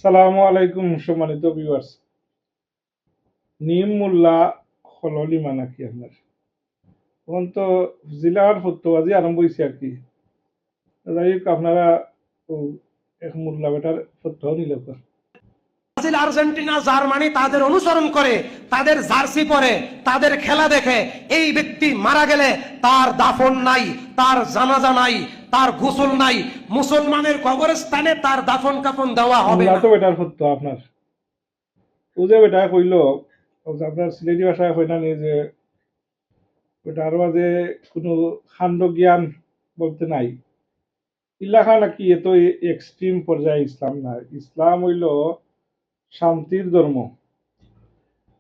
সালামু আলাইকুম সম্মানিত ভিউয়ার্স। নিম মোল্লা হললি মানা কি আপনার এখন তো জিলার ফতুয়াজি আরম্ভ হয়েছে আর কি। যাই হোক আপনারা ও এক মোল্লা বেটার ফতুয়াও নিল। ব্রাজিল, আর্জেন্টিনা, জার্মানি তাদের অনুসরণ করে, তাদের জার্সি পরে, তাদের খেলা দেখে এই ব্যক্তি মারা গেলে তার দাফন নাই, তার জানাজা নাই, তার গোসল নাই, মুসলমানের কবরস্থানে তার দাফন কাফন দেওয়া হবে মোল্লা না। তো বেটার ফতুয়া আপনার ও যে বেটা কইল আপনার সিলেটি ভাষায় কই না নি যে বেটার মাঝে কোনো খান্ড জ্ঞান বলতে নাই। ইলাকা নাকি এত এক্সট্রিম পর্যায়ে ইসলাম না। ইসলাম হইল শান্তির ধর্ম।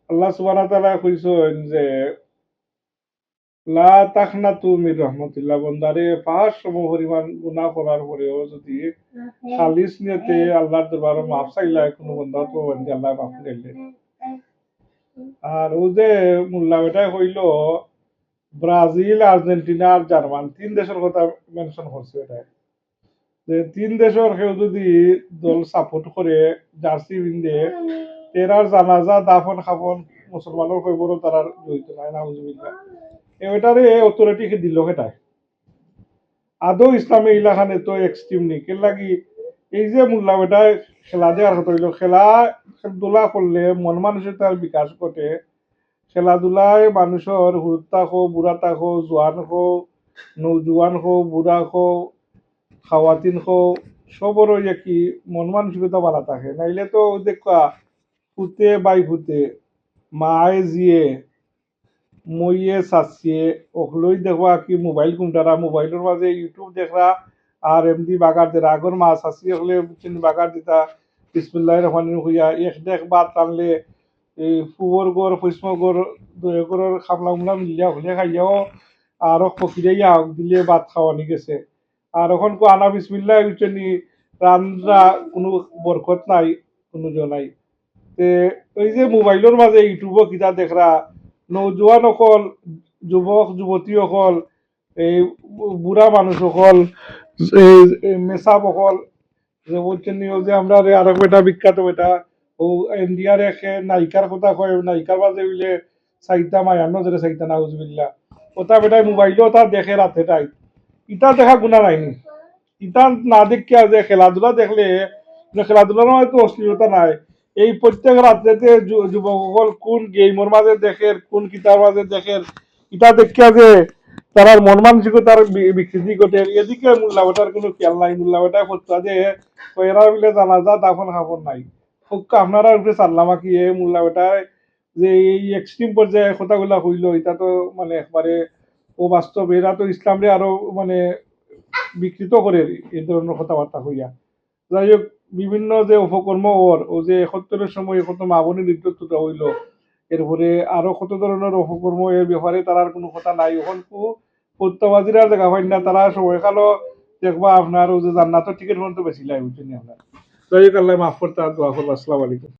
আল্লাহ সুবহানাহু ওয়া তাআলা কইছেন যে লা তাখনাতু মির রাহমাতিল্লাহ, বন্দারে পাহাড় সম পরিমাণ গুনাহ করার পরেও যদি খালিস নিয়তে আল্লাহর দরবারে মাফ চাইলা কোনো বন্দা তো বন্দে আল্লাহ মাফ করলে। আর ও যে মোল্লা বেটা হইল ব্রাজিল, আর্জেন্টিনা আর জার্মান তিন দেশের কথা মেনশন করছে এটা। যে তিন দেশের কেউ যদি দল সাপোর্ট করে জার্সি পিন্ধে তেরার জানাজা দাফন খাফন মুসলমানের খবরও তারা জড়িত নাই নাউজুবিল্লাহ। এটারে অথরিটি দিল কেটায় আদৌ ইসলামী ইলাখানে তো এক্সট্রিম নেই কে লাগি। এই যে মোল্লা বেটায় খেলা দেওয়ার কথা হইল, খেলাধুলা করলে মন মানুষের তার বিকাশ ঘটে। খেলাধুলায় মানুষের হুরুত্তা হো বুড়া হো জোয়ান হো নৌজোয়ান হো বুড়া হো খাওয়াতিন হো সবর কি মন মানসিকতা ভালো থাকে, নাইলে তো দেখা ফুতে বাই ফুতে মায়ে জিয়ে মইয়ে চাচিয়ে ওগুলোই দেখবা কি মোবাইল কোনটারা মোবাইলের মাঝে ইউটিউব দেখরা আর এমনি বাগার দেরা আগর মা চাচি হলে বাগার দিতা বিসমিল্লাহির রহমানির রহিম হইয়া এক দেখ বাদ টানলে এই ফুবর গড় ফৈস্ম গড় দয়ে গড়ের খামলা উমলা মিলিয়া হলিয়া খাইয়াও আরো ফকিরাইয়া দিলে ভাত খাওয়ানি গেছে। আর এখন কো আনা বিসমিল্লাহ উঠেনি রান্না কোনো বরকত নাই কোনো নাই। তে ওই যে মোবাইলের মাঝে ইউটিউবও কিতা দেখরা নৌজোয়ান অকল যুবক যুবতী অকল এই বুড়া মানুষ অকল এই মেসাব অকল যে বলছেন যে আমরা আরো বেটা বিখ্যাত বেটা ও ইন্ডিয়ার এক নায়িকার কথা কয় নায়িকার মাঝে হইলে চাইতা মায়ান্ন ধরে চাইতা নাউজুবিল্লাহ ওটা বেটায় মোবাইলেও তার দেখে রাতে তাই ইটা দেখা গুণা নাইনি। ইটা না দেখিয়া যে খেলাধুলা দেখলে খেলাধুলার মধ্যে তো অশ্লীলতা নাই। এই প্রত্যেক রাত্রেতে যুবকসকল কোন গেমের মাঝে দেখে কোন কিতার মাঝে দেখে এটা দেখিয়া যে তার মন মানসিকতার বিকৃতি ঘটে এদিকে মোল্লাবেটার কোনো খেয়াল নাই। মোল্লাবেটা করতে যে এরা মিলে জানাজা দাফন খাফন নাই আপনারা উপরে চাল্লামা কি মোল্লাবেটায় যে এই এক্সট্রিম পর্যায়ে কথাগুলা হইল এটা তো মানে একবারে ও বাস্তব। এরা তো ইসলামরে আরো মানে বিকৃত করে এই ধরনের কথাবার্তা হইয়া। যাই হোক বিভিন্ন যে উপকর্ম ওর ও যে ৭১-এর সময় কত মাবনী নির্যাতনটা হইল, এরপরে আরো কত ধরনের উপকর্ম এর ব্যাপারে তার কোনো কথা নাই। এখন প্রত্যাবাদীরা দেখা হয় না তারা সময় খালো দেখবা আপনার ও যে জান্নাতের টিকিট পর্যন্ত বেশি লাই বুঝছেন আপনার। যাই হোক আল্লাহ মাফ করতে দোয়া করবো। আসসালামু আলাইকুম।